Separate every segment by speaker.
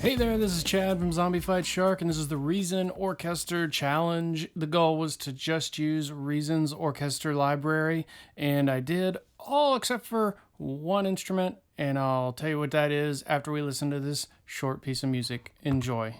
Speaker 1: Hey there, this is Chad from Zombie Fight Shark, and this is the Reason Orkester Challenge. The goal was to just use Reason's Orkester Library, and I did all except for one instrument, and I'll tell you what that is after we listen to this short piece of music. Enjoy.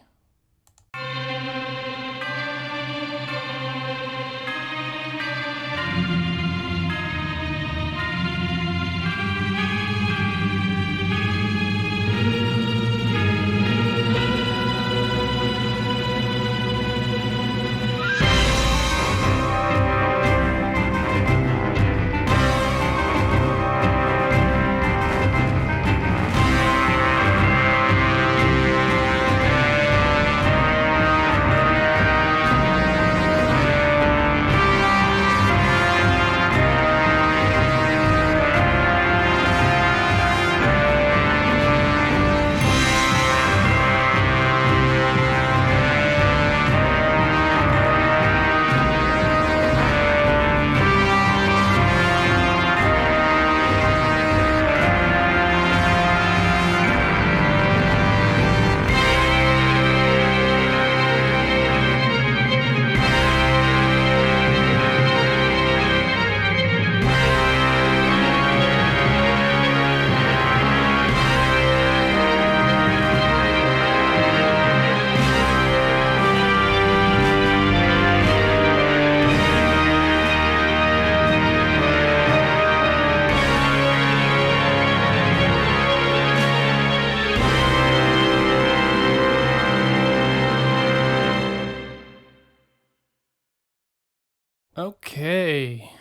Speaker 1: Okay,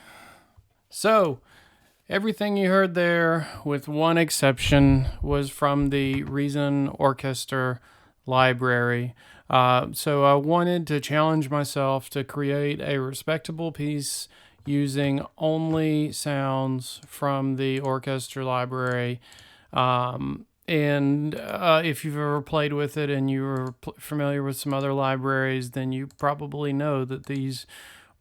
Speaker 1: so everything you heard there, with one exception, was from the Reason Orkester Library. So I wanted to challenge myself to create a respectable piece using only sounds from the Orkester Library. And if you've ever played with it and you're familiar with some other libraries, then you probably know that these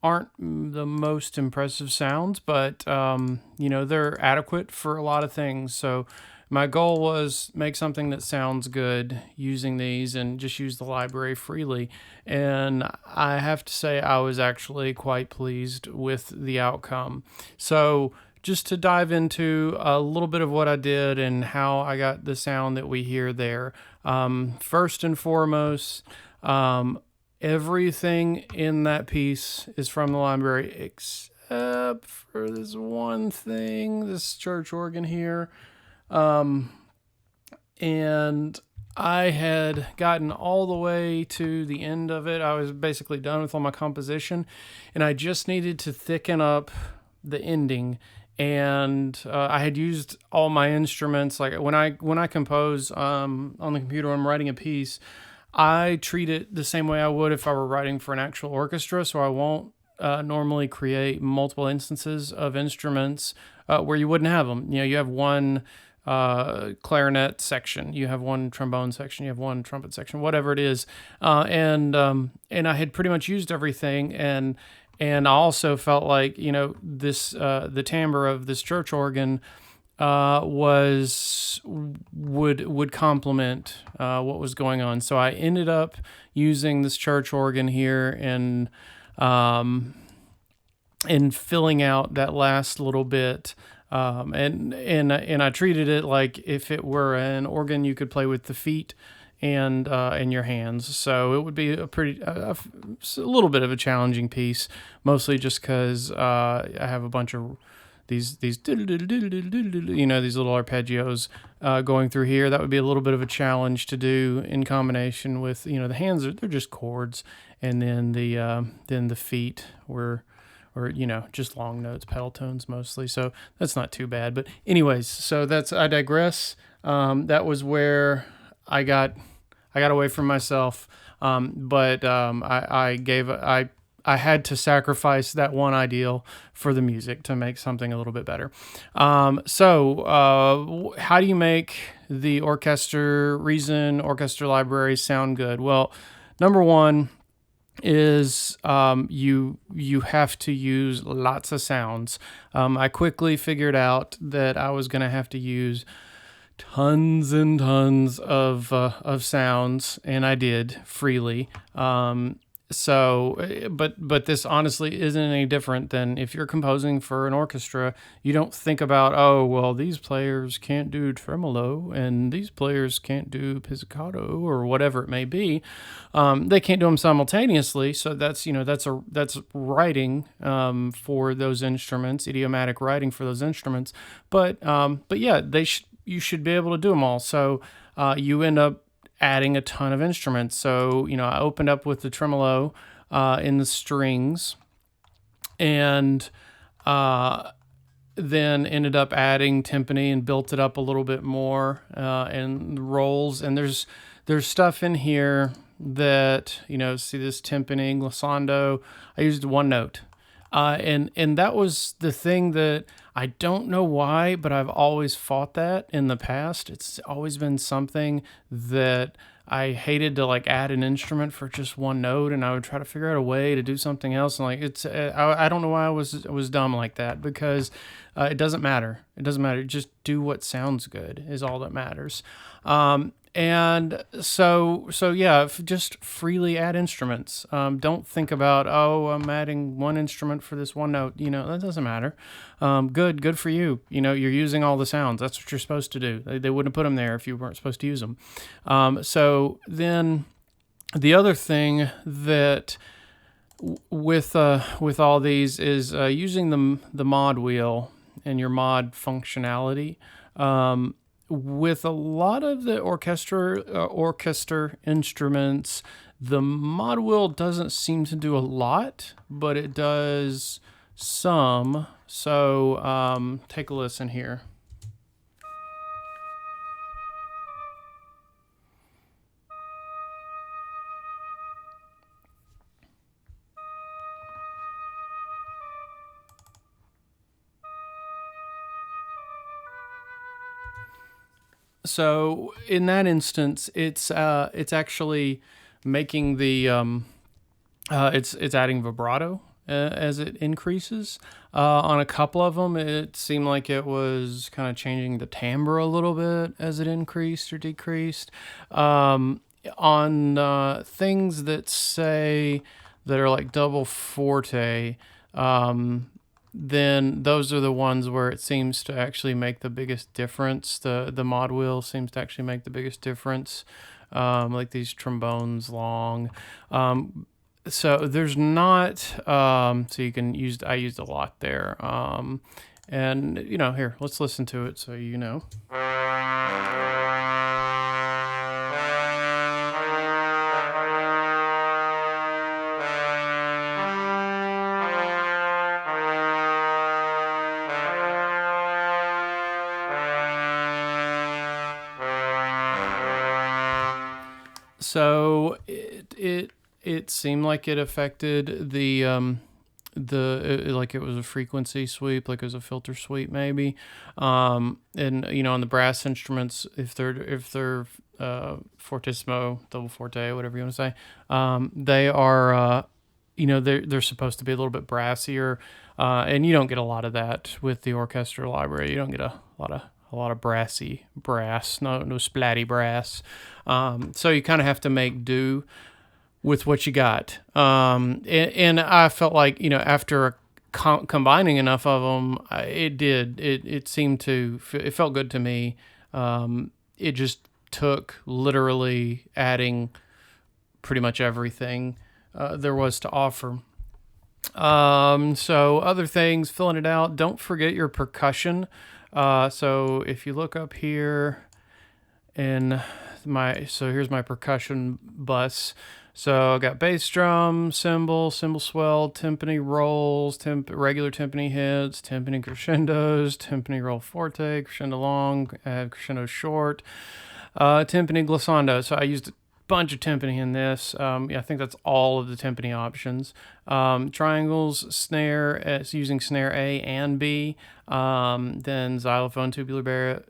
Speaker 1: aren't the most impressive sounds, but they're adequate for a lot of things. So my goal was make something that sounds good using these and just use the library freely. And I have to say I was actually quite pleased with the outcome. So just to dive into a little bit of what I did and how I got the sound that we hear there. First and foremost, everything in that piece is from the library except for this one thing, this church organ here. And I had gotten all the way to the end of it. I was basically done with all my composition, and I just needed to thicken up the ending. And I had used all my instruments. Like when I compose on the computer, when I'm writing a piece, I treat it the same way I would if I were writing for an actual orchestra. So I won't normally create multiple instances of instruments where you wouldn't have them. You have one clarinet section, you have one trombone section, you have one trumpet section, whatever it is. And I had pretty much used everything. And I also felt like, this the timbre of this church organ would complement what was going on. So I ended up using this church organ here and filling out that last little bit. And I treated it like if it were an organ you could play with the feet and your hands. So it would be a little bit of a challenging piece, mostly just because I have a bunch of these these little arpeggios going through here. That would be a little bit of a challenge to do in combination with the hands they're just chords, and then the feet were just long notes, pedal tones mostly. So that's not too bad. But anyways, so I digress. That was where I got away from myself. But I had to sacrifice that one ideal for the music to make something a little bit better. So how do you make the Reason Orkester Library sound good? Well, number one is you have to use lots of sounds. I quickly figured out that I was going to have to use tons and tons of sounds, and I did freely. But this honestly isn't any different than if you're composing for an orchestra. You don't think about, oh, well, these players can't do tremolo and these players can't do pizzicato or whatever it may be. They can't do them simultaneously. So that's writing for those instruments, idiomatic writing for those instruments. But yeah, you should be able to do them all. So you end up adding a ton of instruments. So, I opened up with the tremolo in the strings, and then ended up adding timpani and built it up a little bit more, and rolls. And there's stuff in here that, see this timpani, glissando. I used one note. And that was the thing that I don't know why, but I've always fought that in the past. It's always been something that I hated to add an instrument for just one note, and I would try to figure out a way to do something else. And I don't know why I was dumb like that, because it doesn't matter. It doesn't matter. Just do what sounds good is all that matters. And so yeah, just freely add instruments. Don't think about, oh, I'm adding one instrument for this one note. That doesn't matter. Good for you. You're using all the sounds. That's what you're supposed to do. They wouldn't have put them there if you weren't supposed to use them. So then the other thing that with all these is using the mod wheel and your mod functionality. With a lot of the orchestra instruments, the mod wheel doesn't seem to do a lot, but it does some. So take a listen here. So in that instance, it's actually making the it's adding vibrato as it increases. On a couple of them, it seemed like it was kind of changing the timbre a little bit as it increased or decreased. On things that are like double forte, then those are the ones where it seems to actually make the biggest difference. The mod wheel seems to actually make the biggest difference, like these trombones long. So there's not, so you can use, I used a lot there. And, here, let's listen to it so you know. So it seemed like it affected like it was a frequency sweep, like it was a filter sweep maybe. And on the brass instruments, if they're fortissimo, double forte, whatever you want to say, they are they're supposed to be a little bit brassier, and you don't get a lot of that with the Orkester Library. You don't get a lot of brassy brass, no splatty brass. So you kind of have to make do with what you got. And I felt like, after combining enough of them, it seemed to, it felt good to me. It just took literally adding pretty much everything there was to offer. So other things, filling it out. Don't forget your percussion. So if you look up here in here's my percussion bus. So I got bass drum, cymbal swell, timpani rolls, regular timpani hits, timpani crescendos, timpani roll forte, crescendo long, crescendo short, timpani glissando. So I used a bunch of timpani in this. I think that's all of the timpani options. Triangles, snare, it's using snare A and B. Then xylophone, tubular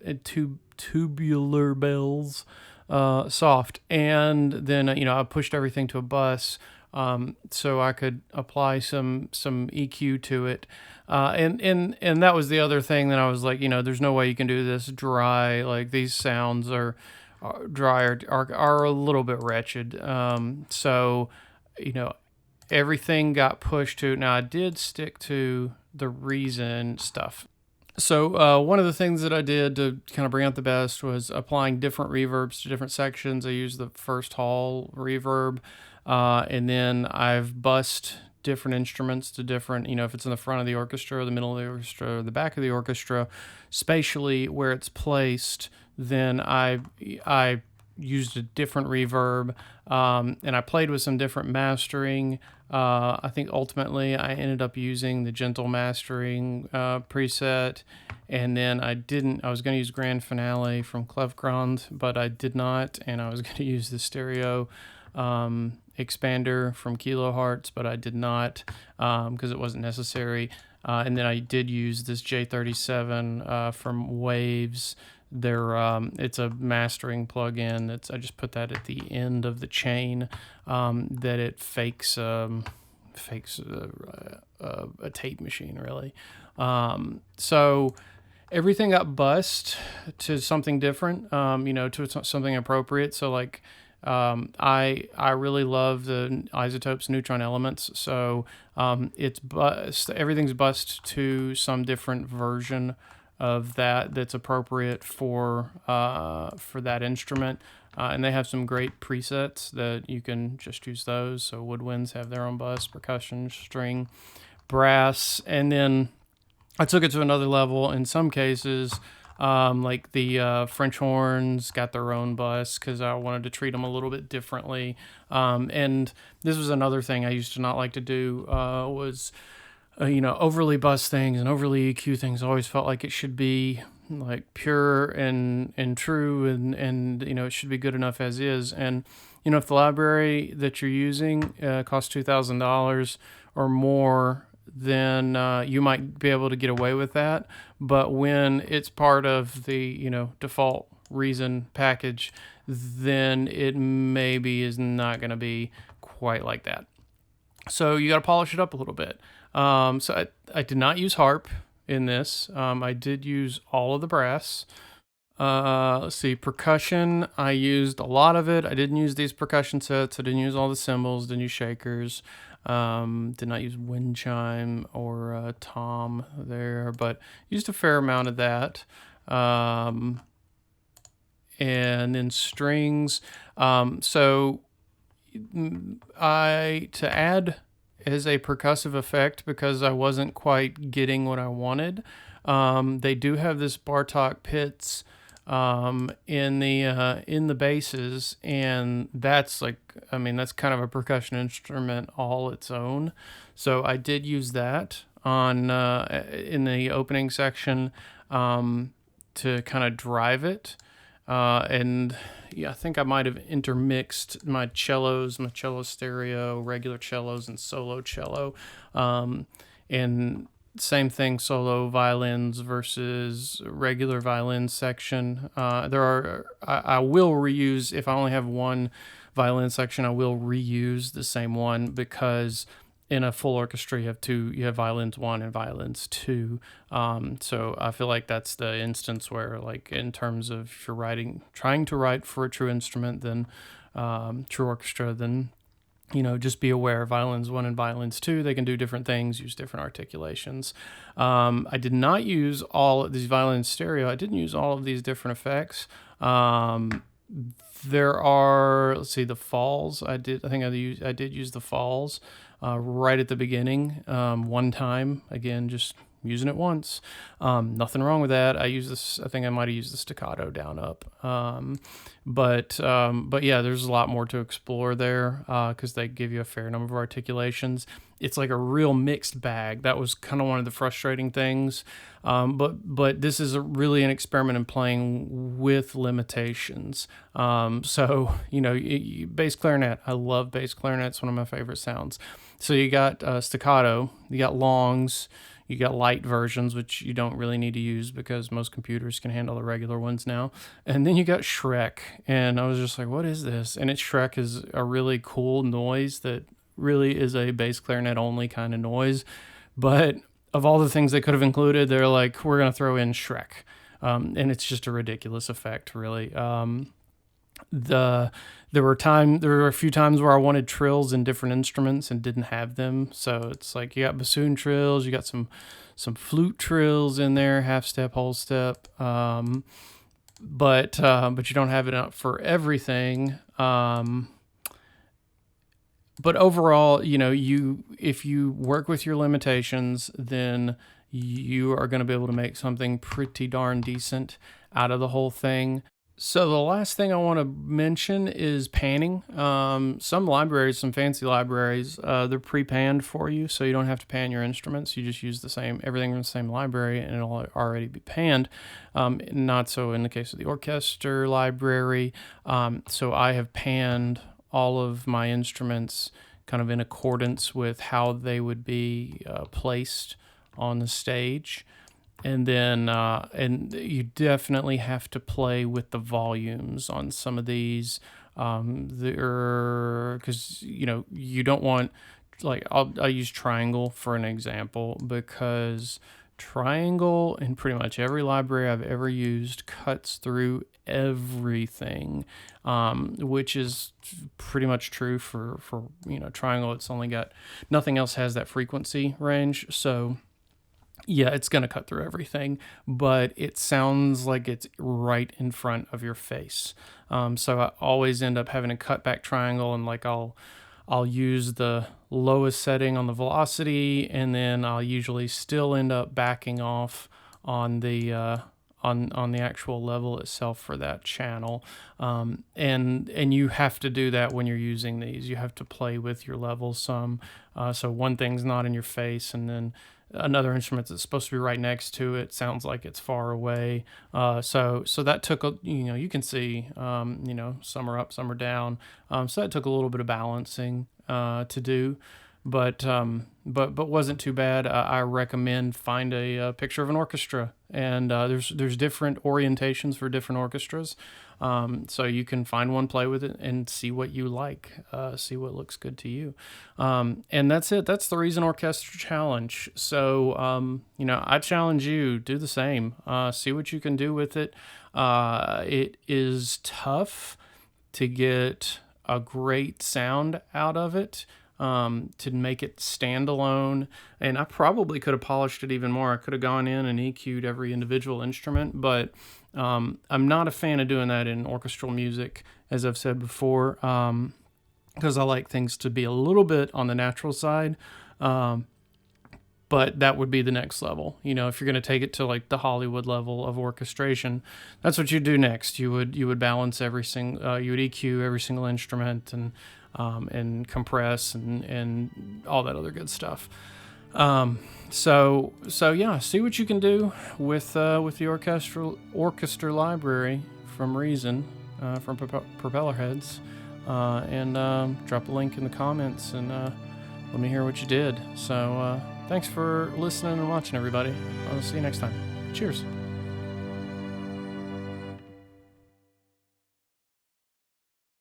Speaker 1: bells, soft. And then, I pushed everything to a bus. so I could apply some EQ to it. And that was the other thing that I was like, there's no way you can do this dry. Like these sounds are dry, are a little bit wretched. So, you know, everything got pushed to. Now I did stick to the Reason stuff. So one of the things that I did to kind of bring out the best was applying different reverbs to different sections. I used the first hall reverb, and then I've bussed different instruments to different, if it's in the front of the orchestra, or the middle of the orchestra, or the back of the orchestra, spatially where it's placed. Then I used a different reverb, and I played with some different mastering. I think ultimately I ended up using the gentle mastering preset, and then I was going to use Grand Finale from Clevgrund, but I did not, and I was going to use the stereo expander from Kilohertz, but I did not because it wasn't necessary. And then I did use this J37 from Waves. It's a mastering plugin. I just put that at the end of the chain that it fakes a tape machine, really. So everything got bussed to something different, to something appropriate. So like I really love the Isotopes neutron elements. So everything's bussed to some different version of that's appropriate for that instrument. And they have some great presets that you can just use those. So woodwinds have their own bus, percussion, string, brass, and then I took it to another level. In some cases, like the French horns got their own bus because I wanted to treat them a little bit differently. And this was another thing I used to not like to do was overly bus things and overly EQ things. I always felt like it should be like pure and true, and it should be good enough as is. And if the library that you're using costs $2,000 or more, then you might be able to get away with that. But when it's part of the default Reason package, then it maybe is not going to be quite like that. So you got to polish it up a little bit. So I did not use harp in this. I did use all of the brass. Let's see, percussion, I used a lot of it. I didn't use these percussion sets. I didn't use all the cymbals, didn't use shakers. Did not use wind chime or tom there, but used a fair amount of that. And then strings. So to add as a percussive effect, because I wasn't quite getting what I wanted, they do have this Bartok Pitts in the basses, and that's that's kind of a percussion instrument all its own. So I did use that on in the opening section to kind of drive it. And yeah, I think I might have intermixed my cello stereo, regular cellos, and solo cello. And same thing, solo violins versus regular violin section. I will reuse, if I only have one violin section, I will reuse the same one, because in a full orchestra, you have violins 1 and violins 2. So I feel like that's the instance where, like, in terms of if you're trying to write for a true instrument, then true orchestra, then just be aware violins 1 and violins 2, they can do different things, use different articulations. I did not use all of these violins stereo. I didn't use all of these different effects. There are, let's see, the falls. I did use the falls right at the beginning, one time. Again, just using it once. Nothing wrong with that. I think I might have used the staccato down up. But yeah, there's a lot more to explore there, because they give you a fair number of articulations. It's like a real mixed bag. That was kind of one of the frustrating things. But this is really an experiment in playing with limitations. So, bass clarinet. I love bass clarinet. It's one of my favorite sounds. So you got staccato, you got longs, you got light versions, which you don't really need to use because most computers can handle the regular ones now. And then you got Shrek. And I was just like, what is this? And Shrek is a really cool noise that really is a bass clarinet only kind of noise. But of all the things they could have included, they're like, we're going to throw in Shrek. And it's just a ridiculous effect, really. There were a few times where I wanted trills in different instruments and didn't have them. So it's like you got bassoon trills, you got some flute trills in there, half step, whole step. But you don't have it up for everything. But overall, if you work with your limitations, then you are going to be able to make something pretty darn decent out of the whole thing. So the last thing I want to mention is panning. Some libraries, some fancy libraries, they're pre-panned for you, so you don't have to pan your instruments. You just use everything in the same library, and it'll already be panned. Not so in the case of the Orkester Library. So I have panned all of my instruments kind of in accordance with how they would be placed on the stage. And then, and you definitely have to play with the volumes on some of these, because you don't want, like, I'll use triangle for an example, because triangle in pretty much every library I've ever used cuts through everything, which is pretty much true for triangle. It's only got, nothing else has that frequency range, so yeah, it's going to cut through everything, but it sounds like it's right in front of your face. So I always end up having a cut back triangle, and like I'll use the lowest setting on the velocity, and then I'll usually still end up backing off on the on the actual level itself for that channel. And you have to do that when you're using these. You have to play with your levels some. So one thing's not in your face, and then another instrument that's supposed to be right next to it sounds like it's far away. So that took you can see, some are up, some are down. So that took a little bit of balancing to do, but wasn't too bad. I recommend find a picture of an orchestra, and there's different orientations for different orchestras. So you can find one, play with it, and see what you like, see what looks good to you. And that's it. That's the Reason Orkester Challenge. So, I challenge you, do the same. See what you can do with it. It is tough to get a great sound out of it, to make it standalone. And I probably could have polished it even more. I could have gone in and EQ'd every individual instrument, but I'm not a fan of doing that in orchestral music, as I've said before, because I like things to be a little bit on the natural side. But that would be the next level. If you're going to take it to like the Hollywood level of orchestration, that's what you do next. You would balance you would EQ every single instrument, and compress and all that other good stuff. So yeah, see what you can do with the Orchestra Library from Reason, from Propeller Heads, and drop a link in the comments, and let me hear what you did. So thanks for listening and watching, everybody. I'll see you next time. Cheers.